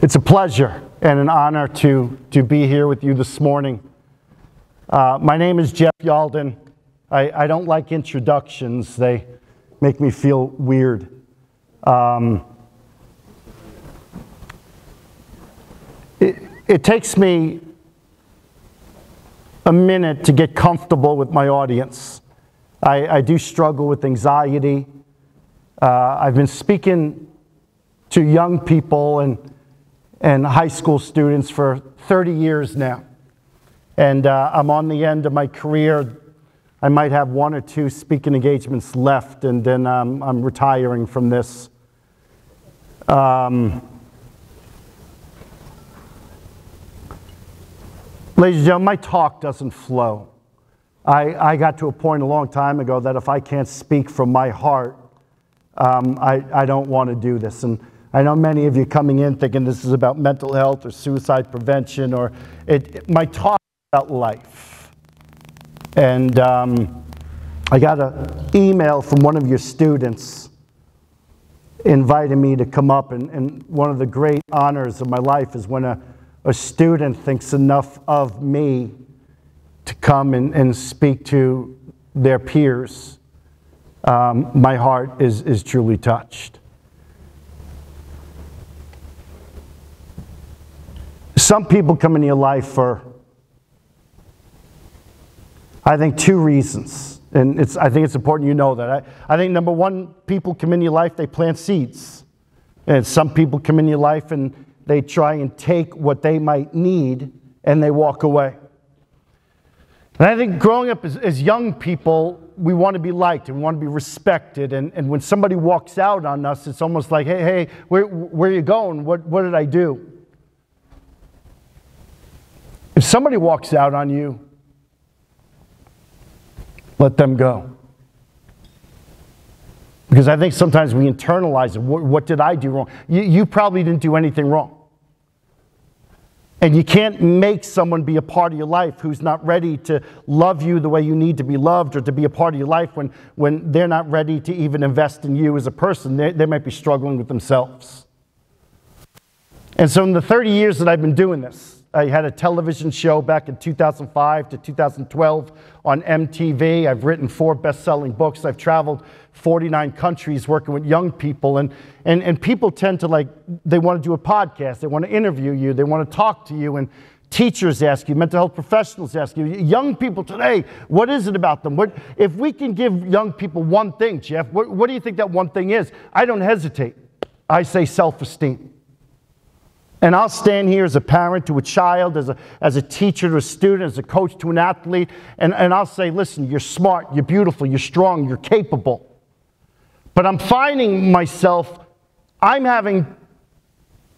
It's a pleasure and an honor to be here with you this morning. My name is Jeff Yalden. I don't like introductions. They make me feel weird. It takes me a minute to get comfortable with my audience. I do struggle with anxiety. I've been speaking to young people and high school students for 30 years now. And I'm on the end of my career. I might have one or two speaking engagements left, and then I'm retiring from this. Ladies and gentlemen, my talk doesn't flow. I got to a point a long time ago that if I can't speak from my heart, I don't want to do this. And I know many of you coming in thinking this is about mental health or suicide prevention, or my talk is about life. And I got an email from one of your students inviting me to come up, and one of the great honors of my life is when a student thinks enough of me to come and speak to their peers. My heart is truly touched. Some people come into your life for, I think, two reasons. And I think it's important you know that. I think number one, people come into your life, they plant seeds. And some people come into your life and they try and take what they might need and they walk away. And I think growing up as young people, we want to be liked and we want to be respected. And when somebody walks out on us, it's almost like, hey, where are you going? What did I do? If somebody walks out on you, let them go. Because I think sometimes we internalize it. What did I do wrong? You probably didn't do anything wrong. And you can't make someone be a part of your life who's not ready to love you the way you need to be loved, or to be a part of your life when they're not ready to even invest in you as a person. They might be struggling with themselves. And so in the 30 years that I've been doing this, I had a television show back in 2005 to 2012 on MTV. I've written 4 best-selling books. I've traveled 49 countries working with young people. And people tend to they want to do a podcast. They want to interview you. They want to talk to you. And teachers ask you, mental health professionals ask you, young people today, what is it about them? If we can give young people one thing, Jeff, what do you think that one thing is? I don't hesitate. I say self-esteem. And I'll stand here as a parent to a child, as a teacher to a student, as a coach to an athlete, and I'll say, listen, you're smart, you're beautiful, you're strong, you're capable. But I'm finding myself, I'm having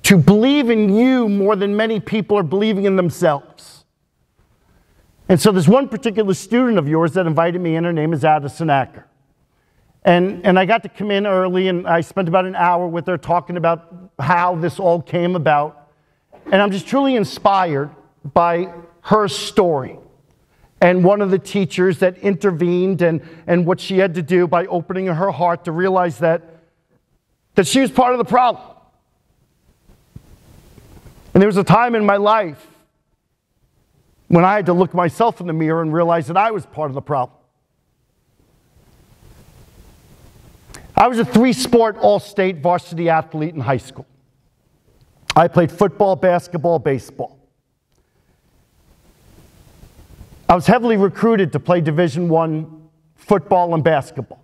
to believe in you more than many people are believing in themselves. And so there's one particular student of yours that invited me in. Her name is Addison Acker. And I got to come in early, and I spent about an hour with her talking about how this all came about. And I'm just truly inspired by her story and one of the teachers that intervened and what she had to do by opening her heart to realize that she was part of the problem. And there was a time in my life when I had to look myself in the mirror and realize that I was part of the problem. I was a 3-sport all-state varsity athlete in high school. I played football, basketball, baseball. I was heavily recruited to play Division I football and basketball.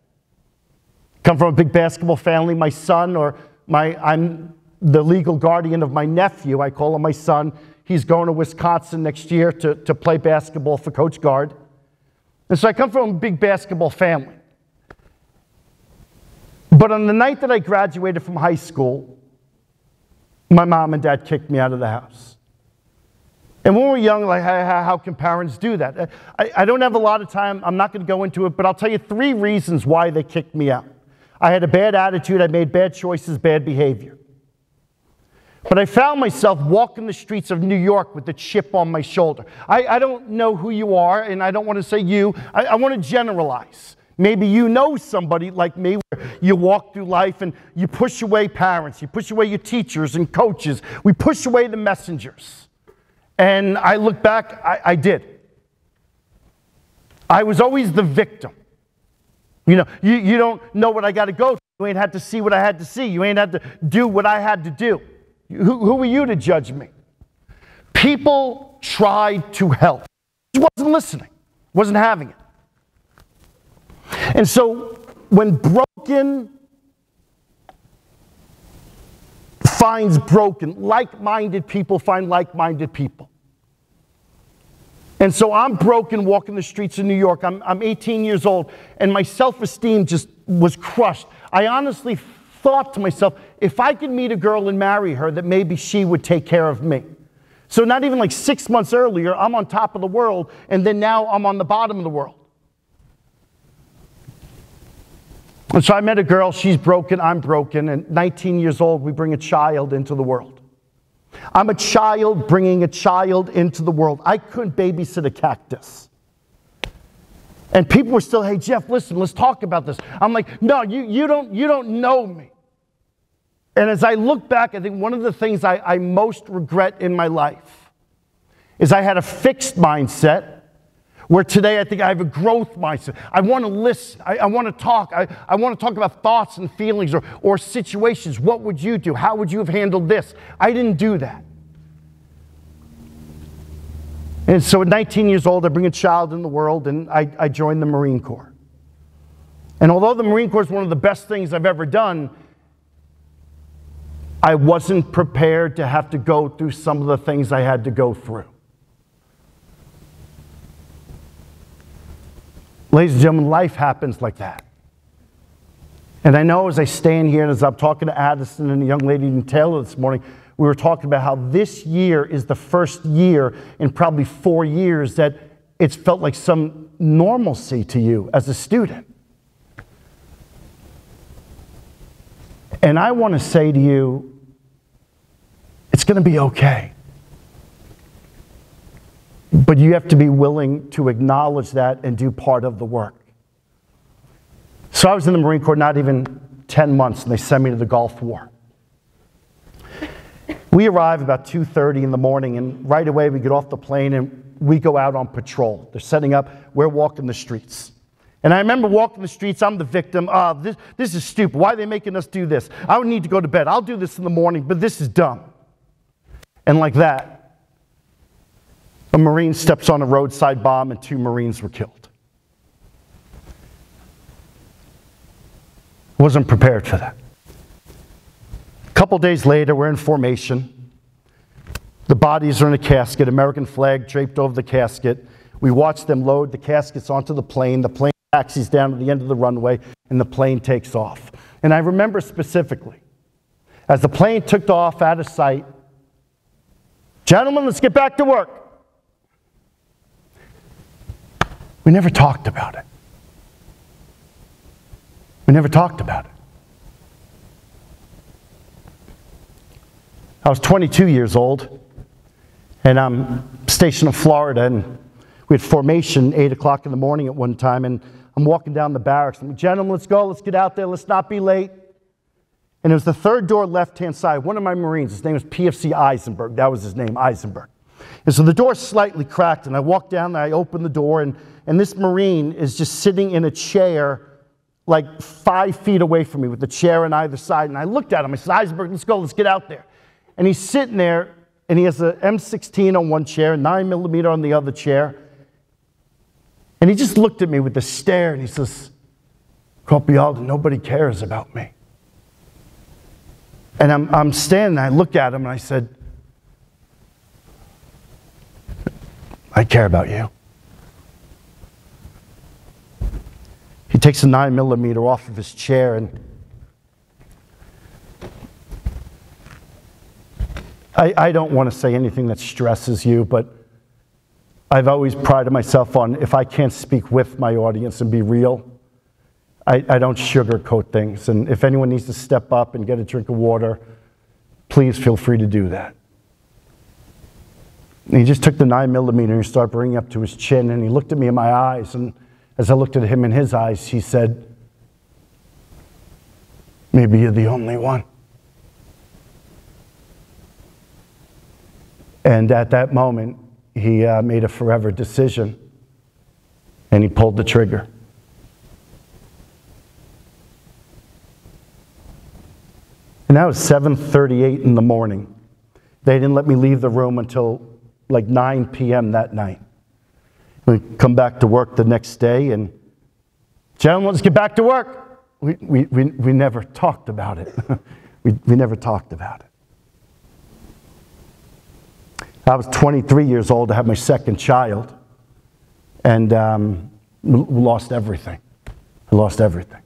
Come from a big basketball family. My son, I'm the legal guardian of my nephew. I call him my son. He's going to Wisconsin next year to play basketball for Coach Guard. And so I come from a big basketball family. But on the night that I graduated from high school, my mom and dad kicked me out of the house. And when we're young, how can parents do that? I don't have a lot of time. I'm not going to go into it, but I'll tell you 3 reasons why they kicked me out. I had a bad attitude. I made bad choices, bad behavior. But I found myself walking the streets of New York with a chip on my shoulder. I don't know who you are, and I don't want to say you. I want to generalize. Maybe you know somebody like me where you walk through life and you push away parents, you push away your teachers and coaches. We push away the messengers. And I look back, I did. I was always the victim. You know, you don't know what I got to go through. You ain't had to see what I had to see. You ain't had to do what I had to do. Who are you to judge me? People tried to help. He wasn't listening, wasn't having it. And so when broken finds broken, like-minded people find like-minded people. And so I'm broken walking the streets of New York. I'm 18 years old, and my self-esteem just was crushed. I honestly thought to myself, if I could meet a girl and marry her, that maybe she would take care of me. So not even like 6 months earlier, I'm on top of the world, and then now I'm on the bottom of the world. And so I met a girl, she's broken, I'm broken, and 19 years old, we bring a child into the world. I'm a child bringing a child into the world. I couldn't babysit a cactus. And people were still, hey, Jeff, listen, let's talk about this. I'm like, no, you don't know me. And as I look back, I think one of the things I most regret in my life is I had a fixed mindset, where today I think I have a growth mindset. I want to listen. I want to talk. I want to talk about thoughts and feelings or situations. What would you do? How would you have handled this? I didn't do that. And so at 19 years old, I bring a child in the world, and I joined the Marine Corps. And although the Marine Corps is one of the best things I've ever done, I wasn't prepared to have to go through some of the things I had to go through. Ladies and gentlemen, life happens like that. And I know as I stand here and as I'm talking to Addison and a young lady in Taylor this morning, we were talking about how this year is the first year in probably 4 years that it's felt like some normalcy to you as a student. And I want to say to you, it's going to be okay. But you have to be willing to acknowledge that and do part of the work. So I was in the Marine Corps not even 10 months, and they sent me to the Gulf War. We arrive about 2:30 in the morning, and right away we get off the plane and we go out on patrol. They're setting up, we're walking the streets. And I remember walking the streets, I'm the victim. This is stupid. Why are they making us do this? I would need to go to bed. I'll do this in the morning, but this is dumb. And like that, a Marine steps on a roadside bomb and 2 Marines were killed. Wasn't prepared for that. A couple days later, we're in formation. The bodies are in a casket, American flag draped over the casket. We watch them load the caskets onto the plane. The plane taxis down to the end of the runway, and the plane takes off. And I remember specifically, as the plane took off out of sight, gentlemen, let's get back to work. We never talked about it. We never talked about it. I was 22 years old, and I'm stationed in Florida, and we had formation 8 o'clock in the morning at one time, and I'm walking down the barracks. I'm like, gentlemen, let's go, let's get out there, let's not be late. And it was the third door left-hand side. One of my Marines, his name was PFC Eisenberg. That was his name, Eisenberg. And so the door slightly cracked, and I walked down there, I opened the door, and this Marine is just sitting in a chair like 5 feet away from me with the chair on either side. And I looked at him, I said, Eisenberg, let's go, let's get out there. And he's sitting there, and he has an M16 on one chair, 9mm on the other chair. And he just looked at me with a stare, and he says, Corporal Yalden, nobody cares about me. And I'm standing there, I looked at him, and I said, I care about you. He takes a 9mm off of his chair, and I don't want to say anything that stresses you, but I've always prided myself on if I can't speak with my audience and be real, I don't sugarcoat things. And if anyone needs to step up and get a drink of water, please feel free to do that. And he just took the 9mm and he started bringing it up to his chin, and he looked at me in my eyes, and as I looked at him in his eyes, he said, maybe you're the only one. And at that moment, he made a forever decision, and he pulled the trigger. And that was 7:38 in the morning. They didn't let me leave the room until like 9 p.m. that night. We come back to work the next day, and gentlemen, let's get back to work. We never talked about it. we never talked about it. I was 23 years old to have my second child, and lost everything. I lost everything.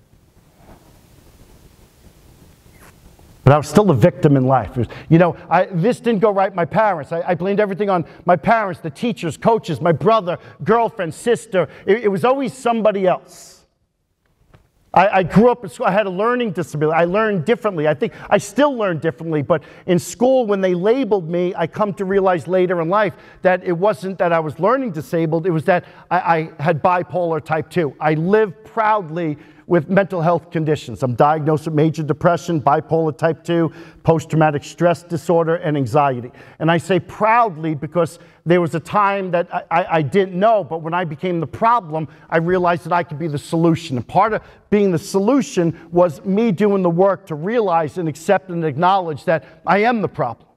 But I was still a victim in life. This didn't go right with my parents. I blamed everything on my parents, the teachers, coaches, my brother, girlfriend, sister. It was always somebody else. I grew up in school. I had a learning disability. I learned differently. I think I still learn differently. But in school, when they labeled me, I come to realize later in life that it wasn't that I was learning disabled. It was that I had bipolar type 2. I live proudly with mental health conditions. I'm diagnosed with major depression, bipolar type 2, post-traumatic stress disorder, and anxiety. And I say proudly because there was a time that I didn't know, but when I became the problem, I realized that I could be the solution. And part of being the solution was me doing the work to realize and accept and acknowledge that I am the problem.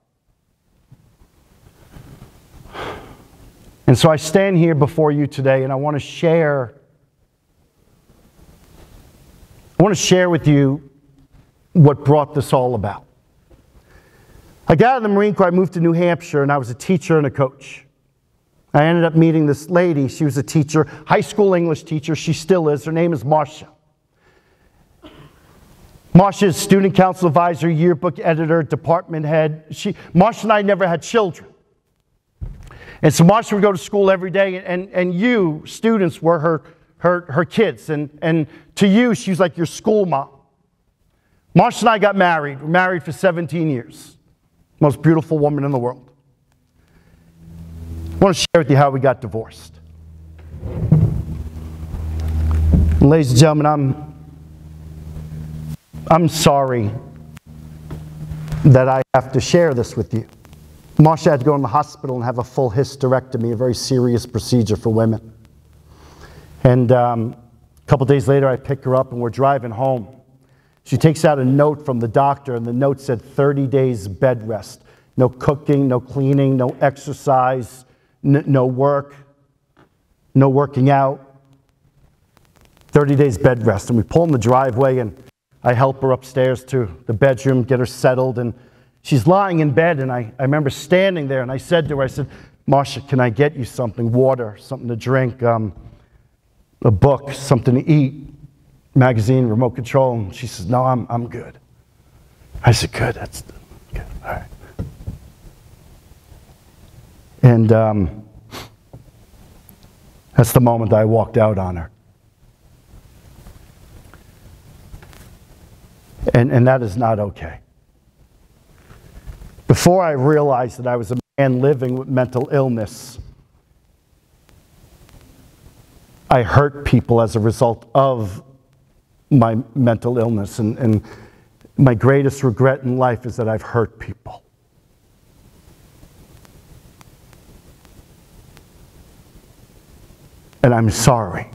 And so I stand here before you today, and I want to share with you what brought this all about. I got out of the Marine Corps, I moved to New Hampshire, and I was a teacher and a coach. I ended up meeting this lady. She was a teacher, high school English teacher. She still is. Her name is Marcia. Marcia is student council advisor, yearbook editor, department head. Marcia and I never had children. And so Marcia would go to school every day, and you, students, were her kids, and to you, she was like your school mom. Marcia and I got married. We're married for 17 years. Most beautiful woman in the world. I want to share with you how we got divorced. And ladies and gentlemen, I'm sorry that I have to share this with you. Marcia had to go in the hospital and have a full hysterectomy, a very serious procedure for women. And a couple days later, I pick her up and we're driving home. She takes out a note from the doctor, and the note said 30 days bed rest. No cooking, no cleaning, no exercise, no work, no working out. 30 days bed rest. And we pull in the driveway, and I help her upstairs to the bedroom, get her settled, and she's lying in bed, and I remember standing there, and I said to her, I said, Marcia, can I get you something? Water, something to drink, a book, something to eat, magazine, remote control. And she says, no, I'm good. I said, good, that's good, all right. And that's the moment I walked out on her. And that is not okay. Before I realized that I was a man living with mental illness, I hurt people as a result of my mental illness. And my greatest regret in life is that I've hurt people. And I'm sorry.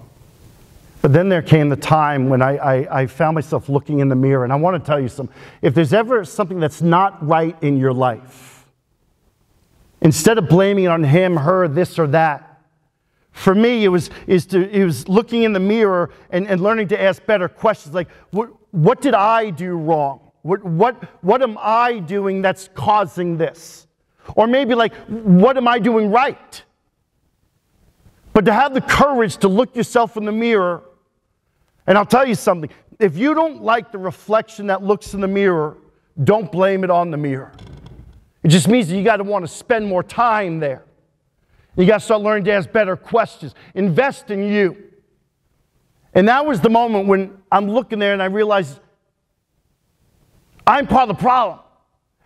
But then there came the time when I found myself looking in the mirror. And I want to tell you something. If there's ever something that's not right in your life, instead of blaming it on him, her, this or that, for me, it was looking in the mirror and learning to ask better questions. Like, what did I do wrong? What am I doing that's causing this? Or maybe like, what am I doing right? But to have the courage to look yourself in the mirror, and I'll tell you something, if you don't like the reflection that looks in the mirror, don't blame it on the mirror. It just means that you got to want to spend more time there. You got to start learning to ask better questions. Invest in you. And that was the moment when I'm looking there and I realized I'm part of the problem.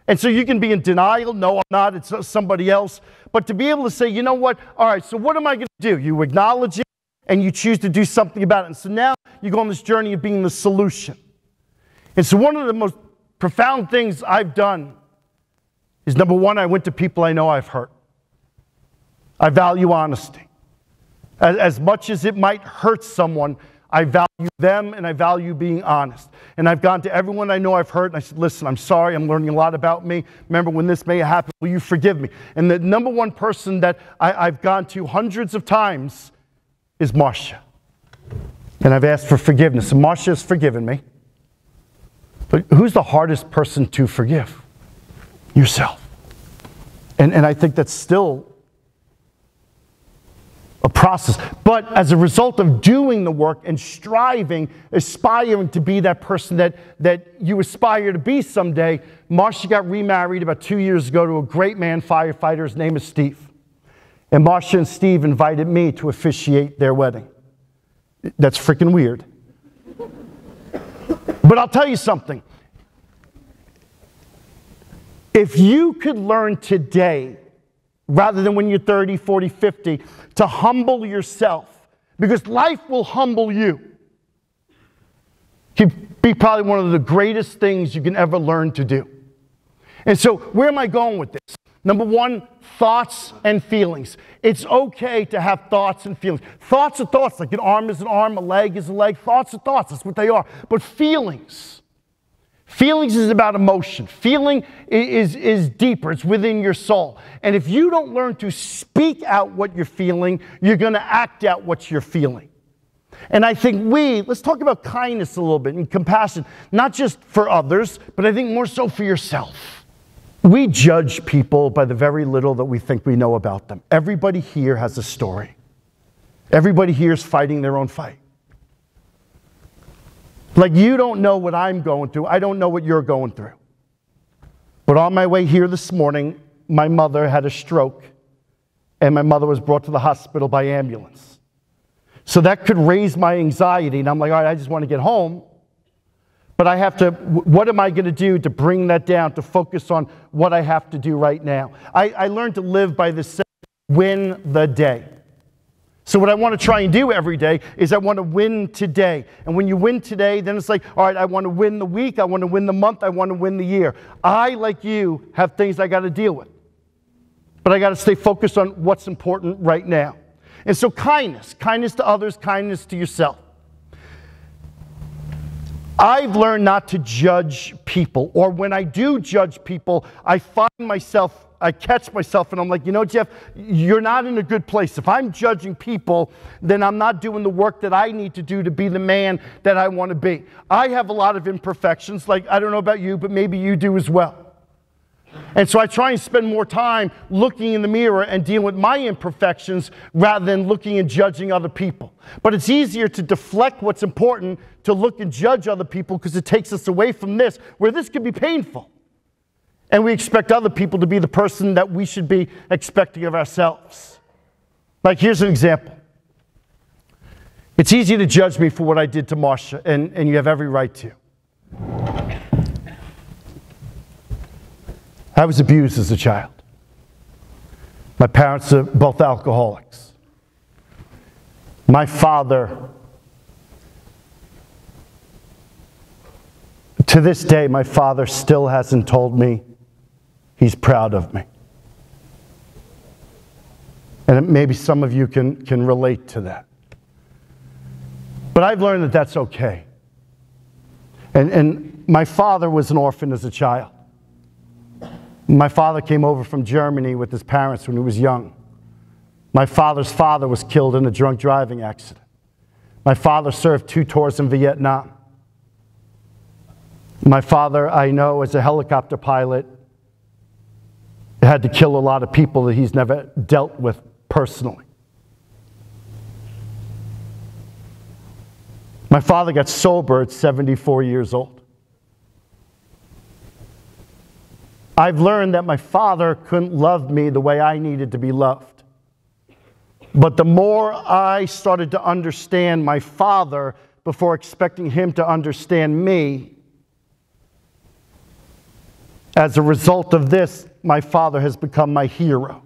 And so you can be in denial. No, I'm not. It's somebody else. But to be able to say, you know what? All right, so what am I going to do? You acknowledge it and you choose to do something about it. And so now you go on this journey of being the solution. And so one of the most profound things I've done is, number one, I went to people I know I've hurt. I value honesty. As much as it might hurt someone, I value them and I value being honest. And I've gone to everyone I know I've hurt and I said, listen, I'm sorry, I'm learning a lot about me. Remember when this may happen, will you forgive me? And the number one person that I've gone to hundreds of times is Marcia. And I've asked for forgiveness. And Marcia has forgiven me. But who's the hardest person to forgive? Yourself. And I think that's still a process. But as a result of doing the work and striving, aspiring to be that person that you aspire to be someday, Marcia got remarried about 2 years ago to a great man, firefighter. His name is Steve. And Marcia and Steve invited me to officiate their wedding. That's freaking weird. But I'll tell you something. If you could learn today, rather than when you're 30, 40, 50, to humble yourself, because life will humble you, can be probably one of the greatest things you can ever learn to do. And so where am I going with this? Number one, thoughts and feelings. It's okay to have thoughts and feelings. Thoughts are thoughts, like an arm is an arm, a leg is a leg. Thoughts are thoughts, that's what they are. But feelings is about emotion. Feeling is deeper, it's within your soul. And if you don't learn to speak out what you're feeling, you're going to act out what you're feeling. And I think let's talk about kindness a little bit and compassion, not just for others, but I think more so for yourself. We judge people by the very little that we think we know about them. Everybody here has a story. Everybody here is fighting their own fight. Like, you don't know what I'm going through. I don't know what you're going through. But on my way here this morning, my mother had a stroke, and my mother was brought to the hospital by ambulance. So that could raise my anxiety, and I'm like, all right, I just want to get home. But I have to, what am I going to do to bring that down, to focus on what I have to do right now? I learned to live by this saying, win the day. So what I want to try and do every day is I want to win today. And when you win today, then it's like, all right, I want to win the week, I want to win the month, I want to win the year. I, like you, have things I got to deal with. But I got to stay focused on what's important right now. And so kindness to others, kindness to yourself. I've learned not to judge people, or when I do judge people, I catch myself and I'm like, you know, Jeff, you're not in a good place. If I'm judging people, then I'm not doing the work that I need to do to be the man that I want to be. I have a lot of imperfections, like, I don't know about you, but maybe you do as well. And so I try and spend more time looking in the mirror and dealing with my imperfections rather than looking and judging other people. But it's easier to deflect what's important to look and judge other people, because it takes us away from this, where this could be painful. And we expect other people to be the person that we should be expecting of ourselves. Like, here's an example. It's easy to judge me for what I did to Marcia, and you have every right to. I was abused as a child. My parents are both alcoholics. My father, to this day, my father still hasn't told me he's proud of me. And maybe some of you can relate to that. But I've learned that that's okay. And my father was an orphan as a child. My father came over from Germany with his parents when he was young. My father's father was killed in a drunk driving accident. My father served 2 tours in Vietnam. My father, I know, as a helicopter pilot, had to kill a lot of people that he's never dealt with personally. My father got sober at 74 years old. I've learned that my father couldn't love me the way I needed to be loved. But the more I started to understand my father before expecting him to understand me, as a result of this, my father has become my hero.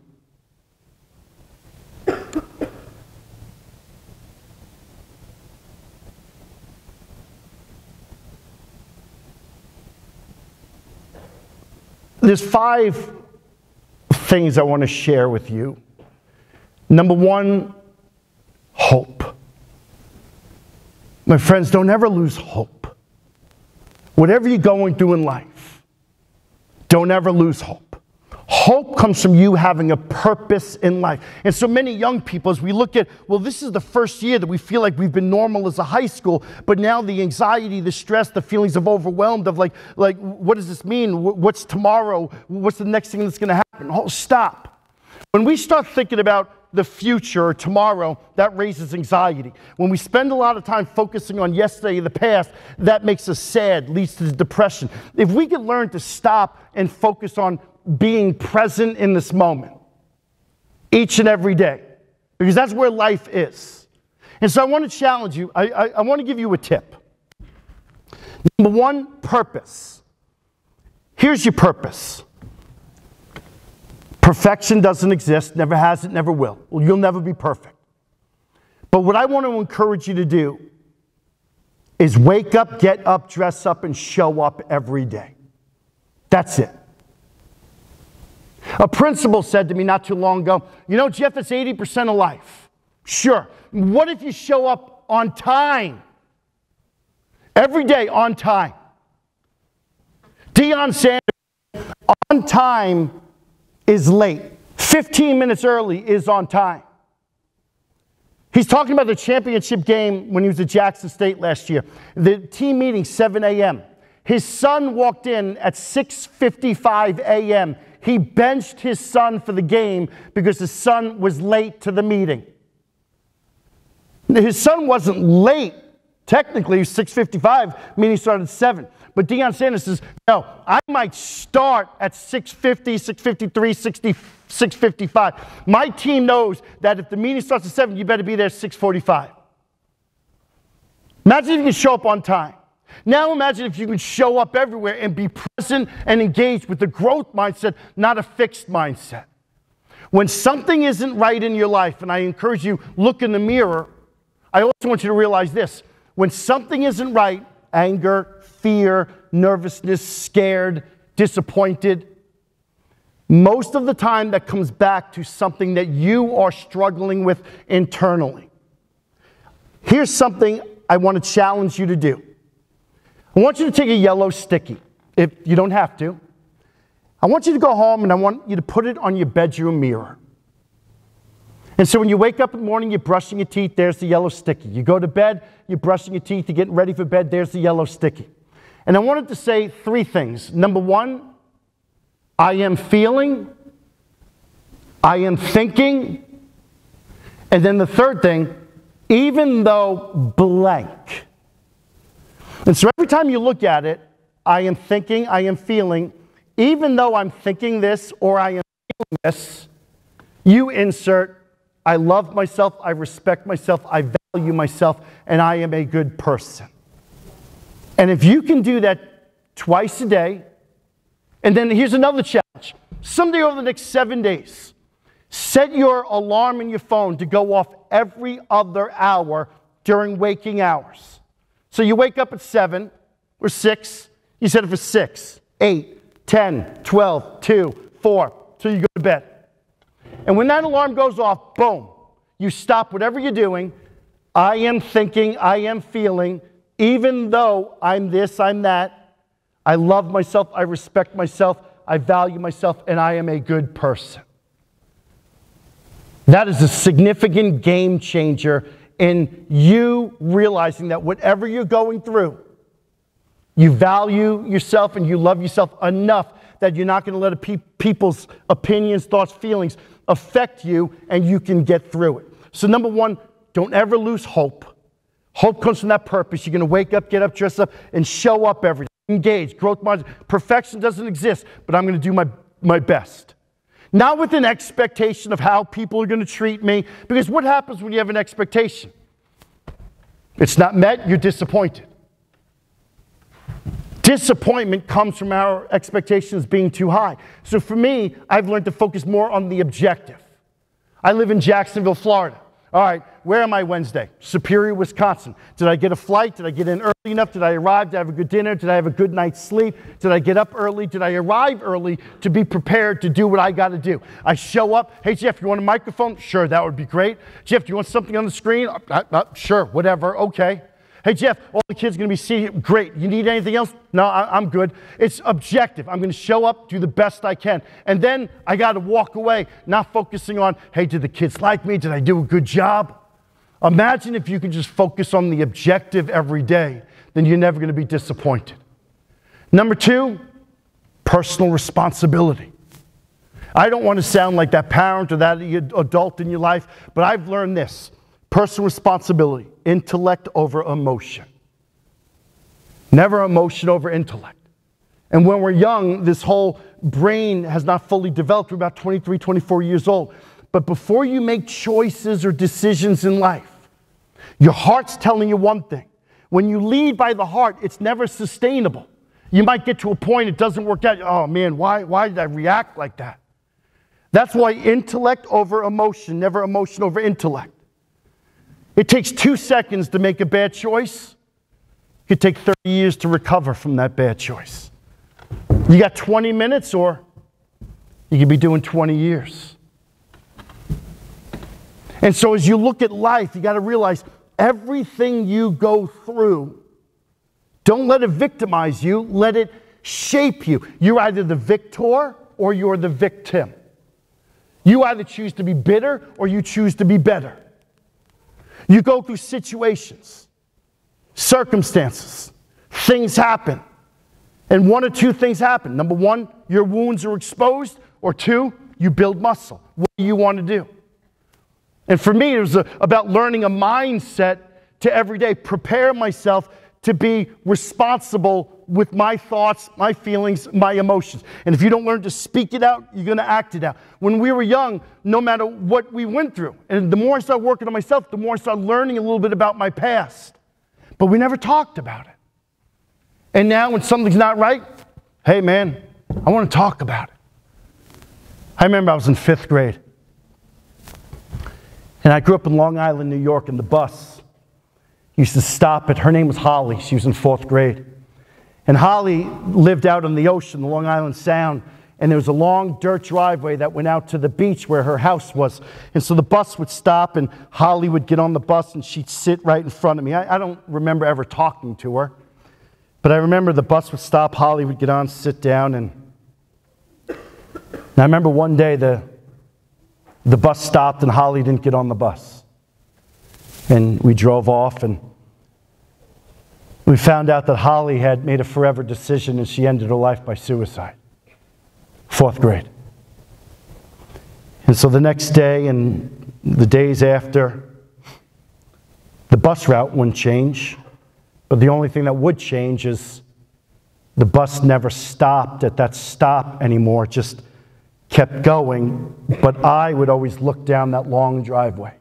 There's 5 things I want to share with you. Number 1, hope. My friends, don't ever lose hope. Whatever you're going through in life, don't ever lose hope. Hope comes from you having a purpose in life. And so many young people, as we look at, well, this is the first year that we feel like we've been normal as a high school, but now the anxiety, the stress, the feelings of overwhelmed, of like what does this mean? What's tomorrow? What's the next thing that's going to happen? Oh, stop. When we start thinking about the future or tomorrow, that raises anxiety. When we spend a lot of time focusing on yesterday, the past, that makes us sad, leads to depression. If we could learn to stop and focus on being present in this moment, each and every day, because that's where life is. And so I want to challenge you. I want to give you a tip. Number 1, purpose. Here's your purpose. Perfection doesn't exist, never has, it never will. Well, you'll never be perfect. But what I want to encourage you to do is wake up, get up, dress up, and show up every day. That's it. A principal said to me not too long ago, you know, Jeff, that's 80% of life. Sure. What if you show up on time? Every day on time. Deion Sanders, on time is late. 15 minutes early is on time. He's talking about the championship game when he was at Jackson State last year. The team meeting, 7 a.m. His son walked in at 6:55 a.m. He benched his son for the game because his son was late to the meeting. His son wasn't late. Technically, 6:55, meaning he started at 7. But Deion Sanders says, no, I might start at 6:50, 6:53, 6:55. My team knows that if the meeting starts at 7, you better be there at 6:45. Imagine if you can show up on time. Now imagine if you can show up everywhere and be present and engaged with the growth mindset, not a fixed mindset. When something isn't right in your life, and I encourage you, look in the mirror, I also want you to realize this. When something isn't right, anger, fear, nervousness, scared, disappointed, most of the time that comes back to something that you are struggling with internally. Here's something I want to challenge you to do. I want you to take a yellow sticky, if you don't have to. I want you to go home and I want you to put it on your bedroom mirror. And so when you wake up in the morning, you're brushing your teeth, there's the yellow sticky. You go to bed, you're brushing your teeth, you're getting ready for bed, there's the yellow sticky. And I wanted to say 3 things. Number 1, I am feeling, I am thinking, and then the 3rd thing, even though blank. And so every time you look at it, I am thinking, I am feeling, even though I'm thinking this or I am feeling this, you insert, I love myself, I respect myself, I value myself, and I am a good person. And if you can do that twice a day, and then here's another challenge. Someday over the next 7 days, set your alarm in your phone to go off every other hour during waking hours. So you wake up at 7 or 6, you set it for 6, 8, 10, 12, 2, 4, so you go to bed. And when that alarm goes off, boom, you stop whatever you're doing. I am thinking, I am feeling, even though I'm this, I'm that, I love myself, I respect myself, I value myself, and I am a good person. That is a significant game changer in you realizing that whatever you're going through, you value yourself and you love yourself enough that you're not going to let people's opinions, thoughts, feelings affect you, and you can get through it. So number 1, don't ever lose hope. Hope comes from that purpose. You're going to wake up, get up, dress up, and show up every day. Engage, growth mindset. Perfection doesn't exist, but I'm going to do my best. Not with an expectation of how people are going to treat me, because what happens when you have an expectation? It's not met, you're disappointed. Disappointment comes from our expectations being too high. So for me, I've learned to focus more on the objective. I live in Jacksonville, Florida. All right, where am I Wednesday? Superior, Wisconsin. Did I get a flight? Did I get in early enough? Did I arrive? Did I have a good dinner? Did I have a good night's sleep? Did I get up early? Did I arrive early to be prepared to do what I got to do? I show up. Hey, Jeff, you want a microphone? Sure, that would be great. Jeff, do you want something on the screen? Sure, whatever, okay. Hey, Jeff, all the kids are going to be seeing. Great. You need anything else? No, I'm good. It's objective. I'm going to show up, do the best I can. And then I got to walk away, not focusing on, hey, did the kids like me? Did I do a good job? Imagine if you could just focus on the objective every day, then you're never going to be disappointed. Number 2, personal responsibility. I don't want to sound like that parent or that adult in your life, but I've learned this. Personal responsibility, intellect over emotion. Never emotion over intellect. And when we're young, this whole brain has not fully developed. We're about 23, 24 years old. But before you make choices or decisions in life, your heart's telling you one thing. When you lead by the heart, it's never sustainable. You might get to a point it doesn't work out. Oh man, why did I react like that? That's why intellect over emotion, never emotion over intellect. It takes 2 seconds to make a bad choice. It could take 30 years to recover from that bad choice. You got 20 minutes or you could be doing 20 years. And so as you look at life, you got to realize everything you go through, don't let it victimize you, let it shape you. You're either the victor or you're the victim. You either choose to be bitter or you choose to be better. You go through situations, circumstances, things happen. And 1 or 2 things happen. Number 1, your wounds are exposed, or 2, you build muscle. What do you want to do? And for me, it was about learning a mindset to every day prepare myself to be responsible with my thoughts, my feelings, my emotions. And if you don't learn to speak it out, you're going to act it out. When we were young, no matter what we went through, and the more I started working on myself, the more I started learning a little bit about my past. But we never talked about it. And now when something's not right, hey man, I want to talk about it. I remember I was in 5th grade. And I grew up in Long Island, New York, and the bus used to stop at, her name was Holly, she was in 4th grade. And Holly lived out on the ocean, the Long Island Sound, and there was a long dirt driveway that went out to the beach where her house was. And so the bus would stop and Holly would get on the bus and she'd sit right in front of me. I don't remember ever talking to her, but I remember the bus would stop, Holly would get on, sit down, and I remember one day the bus stopped and Holly didn't get on the bus. And we drove off and we found out that Holly had made a forever decision and she ended her life by suicide. 4th grade. And so the next day and the days after, the bus route wouldn't change, but the only thing that would change is the bus never stopped at that stop anymore, just kept going, but I would always look down that long driveway.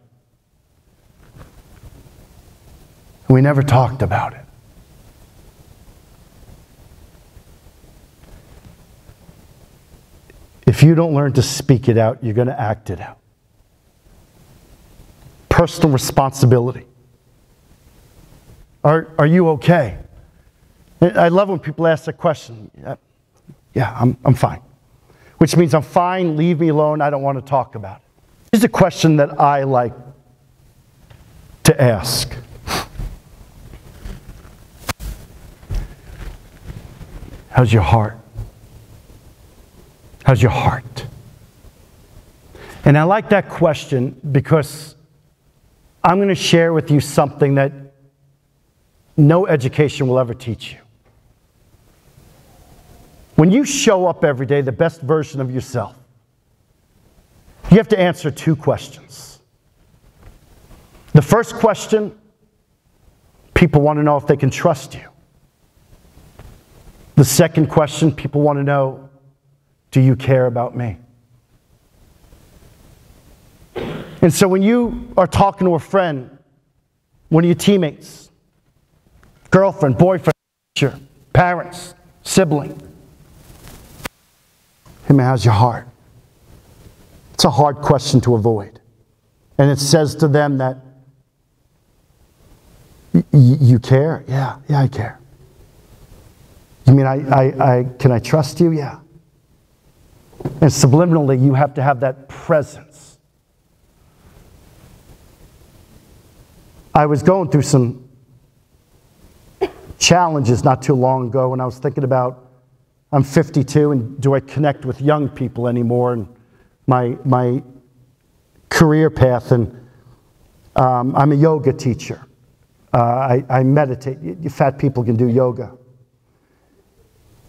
We never talked about it. If you don't learn to speak it out, you're going to act it out. Personal responsibility. Are you okay? I love when people ask that question. Yeah, I'm fine. Which means I'm fine, leave me alone, I don't want to talk about it. Here's a question that I like to ask. How's your heart? How's your heart? And I like that question because I'm going to share with you something that no education will ever teach you. When you show up every day, the best version of yourself, you have to answer 2 questions. The first question, people want to know if they can trust you. The second question, people want to know, do you care about me? And so when you are talking to a friend, one of your teammates, girlfriend, boyfriend, teacher, parents, sibling, hey man, how's your heart? It's a hard question to avoid. And it says to them that, you care? Yeah, I care. You mean can I trust you? Yeah. And subliminally, you have to have that presence. I was going through some challenges not too long ago, and I was thinking about, I'm 52, and do I connect with young people anymore? And my career path, and I'm a yoga teacher. I meditate. Fat people can do yoga.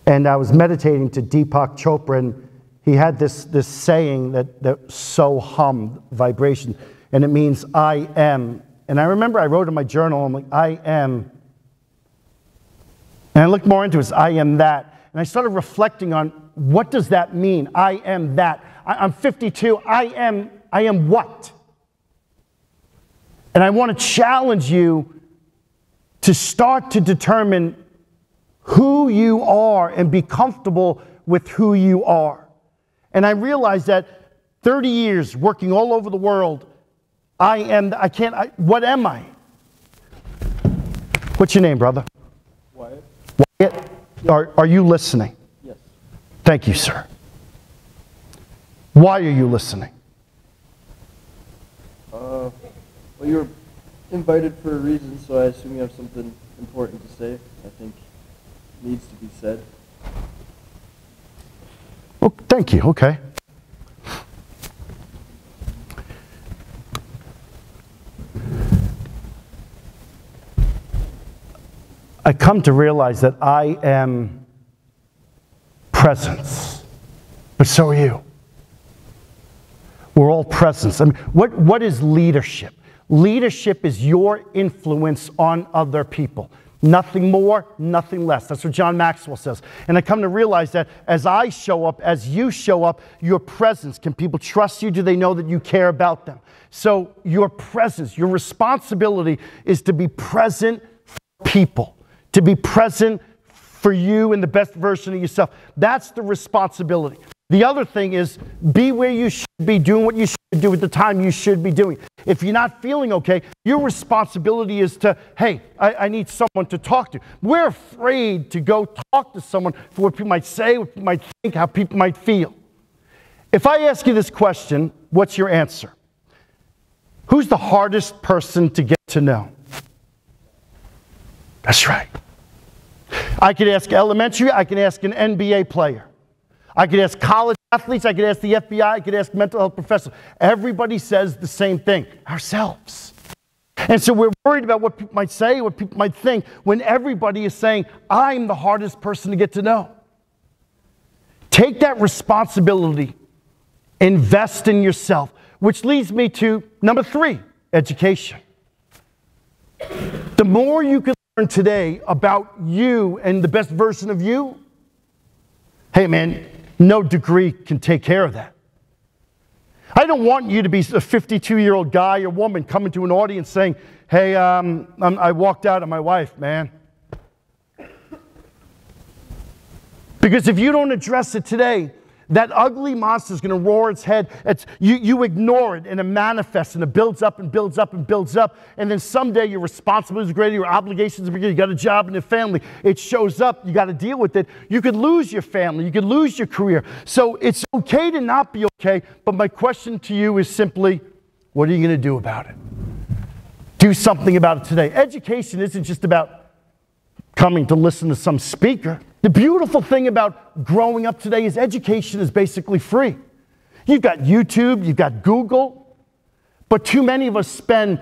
And I was meditating to Deepak Chopra, and he had this saying that so hummed, vibration, and it means I am. And I remember I wrote in my journal, I'm like, I am. And I looked more into it, I am that. And I started reflecting on, what does that mean? I am that. I'm 52, I am what? And I want to challenge you to start to determine who you are and be comfortable with who you are. And I realized that 30 years working all over the world, what am I? What's your name, brother? Wyatt. Wyatt? Are you listening? Yes. Thank you, sir. Why are you listening? Well, you were invited for a reason, so I assume you have something important to say. I think needs to be said. Well, thank you. Okay. I come to realize that I am presence, but so are you. We're all presence. I mean, what is leadership? Leadership is your influence on other people. Nothing more, nothing less. That's what John Maxwell says. And I come to realize that as I show up, as you show up, your presence. Can people trust you? Do they know that you care about them? So your presence, your responsibility is to be present for people, to be present for you and the best version of yourself. That's the responsibility. The other thing is, be where you should be, doing what you should do at the time you should be doing. If you're not feeling okay, your responsibility is to, hey, I need someone to talk to. We're afraid to go talk to someone for what people might say, what people might think, how people might feel. If I ask you this question, what's your answer? Who's the hardest person to get to know? That's right. I could ask elementary, I can ask an NBA player. I could ask college athletes, I could ask the FBI, I could ask mental health professionals. Everybody says the same thing, ourselves. And so we're worried about what people might say, what people might think, when everybody is saying, I'm the hardest person to get to know. Take that responsibility, invest in yourself, which leads me to number 3, education. The more you can learn today about you and the best version of you, hey man, no degree can take care of that. I don't want you to be a 52-year-old guy or woman coming to an audience saying, hey, I walked out on my wife, man. Because if you don't address it today, that ugly monster is going to roar its head. You ignore it, and it manifests, and it builds up and builds up and builds up. And then someday your responsibilities are greater, your obligations are bigger, you got a job and a family. It shows up, you got to deal with it. You could lose your family, you could lose your career. So it's okay to not be okay, but my question to you is simply, what are you going to do about it? Do something about it today. Education isn't just about coming to listen to some speaker. The beautiful thing about growing up today is education is basically free. You've got YouTube, you've got Google, but too many of us spend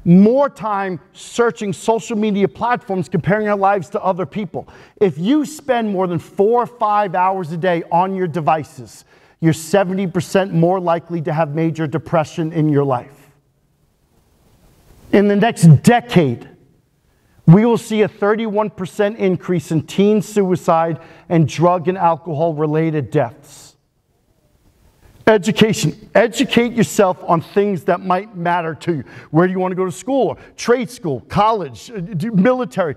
more time searching social media platforms, comparing our lives to other people. If you spend more than 4 or 5 hours a day on your devices, you're 70% more likely to have major depression in your life. In the next decade, we will see a 31% increase in teen suicide and drug and alcohol-related deaths. Education. Educate yourself on things that might matter to you. Where do you want to go to school? Or trade school, college, military.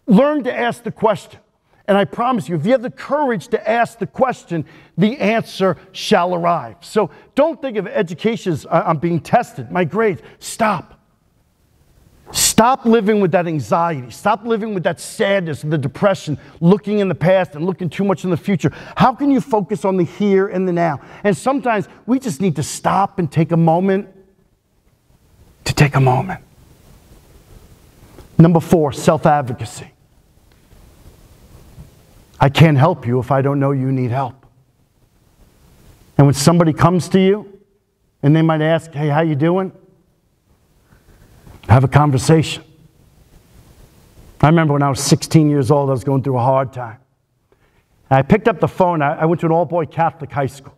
Learn to ask the question. And I promise you, if you have the courage to ask the question, the answer shall arrive. So don't think of education as I'm being tested, my grades. Stop. Stop living with that anxiety. Stop living with that sadness and the depression, looking in the past and looking too much in the future. How can you focus on the here and the now? And sometimes we just need to stop and take a moment to take a moment. Number 4, self-advocacy. I can't help you if I don't know you need help. And when somebody comes to you and they might ask, hey, how you doing? Have a conversation. I remember when I was 16 years old, I was going through a hard time. And I picked up the phone. I went to an all-boy Catholic high school.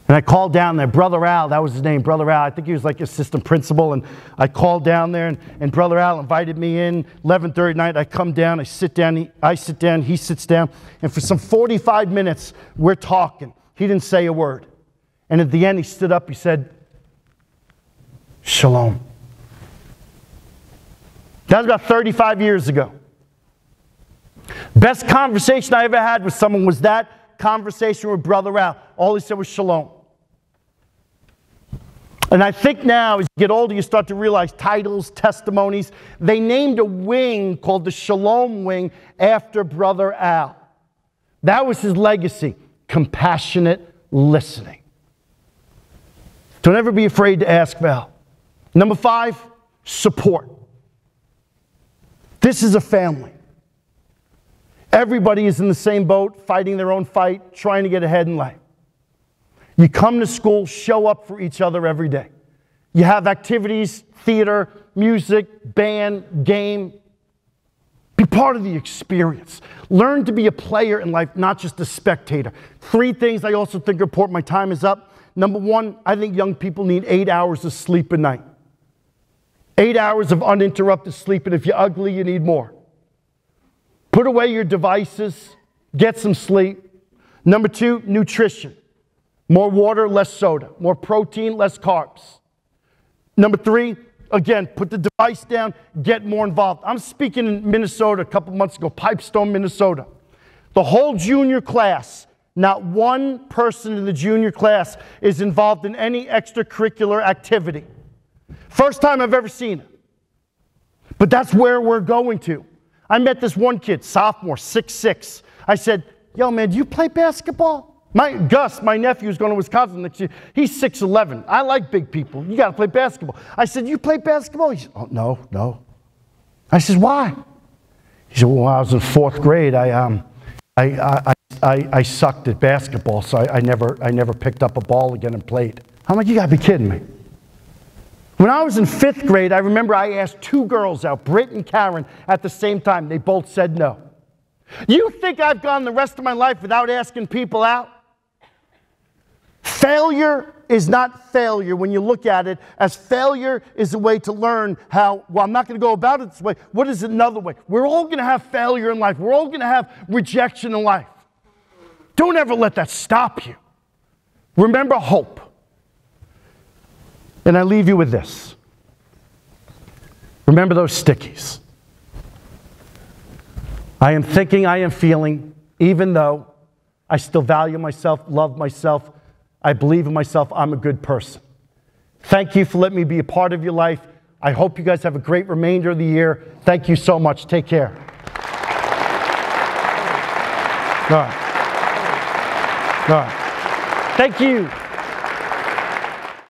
And I called down there. Brother Al, that was his name, Brother Al. I think he was like assistant principal. And I called down there, and Brother Al invited me in. 11:30 at night, I come down, I sit down, he sits down. And for some 45 minutes, we're talking. He didn't say a word. And at the end, he stood up, he said, Shalom. That was about 35 years ago. Best conversation I ever had with someone was that conversation with Brother Al. All he said was Shalom. And I think now, as you get older, you start to realize titles, testimonies. They named a wing called the Shalom Wing after Brother Al. That was his legacy, compassionate listening. Don't ever be afraid to ask for help. Number 5, support. This is a family. Everybody is in the same boat, fighting their own fight, trying to get ahead in life. You come to school, show up for each other every day. You have activities, theater, music, band, game. Be part of the experience. Learn to be a player in life, not just a spectator. 3 things I also think are important. My time is up. Number 1, I think young people need 8 hours of sleep a night. 8 hours of uninterrupted sleep, and if you're ugly, you need more. Put away your devices, get some sleep. Number 2, nutrition. More water, less soda. More protein, less carbs. Number 3, again, put the device down, get more involved. I'm speaking in Minnesota a couple months ago, Pipestone, Minnesota. The whole junior class, not one person in the junior class is involved in any extracurricular activity. First time I've ever seen it. But that's where we're going to. I met this one kid, sophomore, 6'6". I said, yo, man, do you play basketball? Gus, my nephew, is going to Wisconsin next year. He's 6'11". I like big people. You got to play basketball. I said, you play basketball? He said, oh, no. I said, why? He said, well, when I was in 4th grade, I sucked at basketball, so I never picked up a ball again and played. I'm like, you got to be kidding me. When I was in 5th grade, I remember I asked 2 girls out, Britt and Karen, at the same time. They both said no. You think I've gone the rest of my life without asking people out? Failure is not failure when you look at it as failure is a way to learn how, well, I'm not going to go about it this way. What is another way? We're all going to have failure in life. We're all going to have rejection in life. Don't ever let that stop you. Remember hope. And I leave you with this. Remember those stickies. I am thinking, I am feeling, even though I still value myself, love myself, I believe in myself, I'm a good person. Thank you for letting me be a part of your life. I hope you guys have a great remainder of the year. Thank you so much. Take care. All right. Thank you.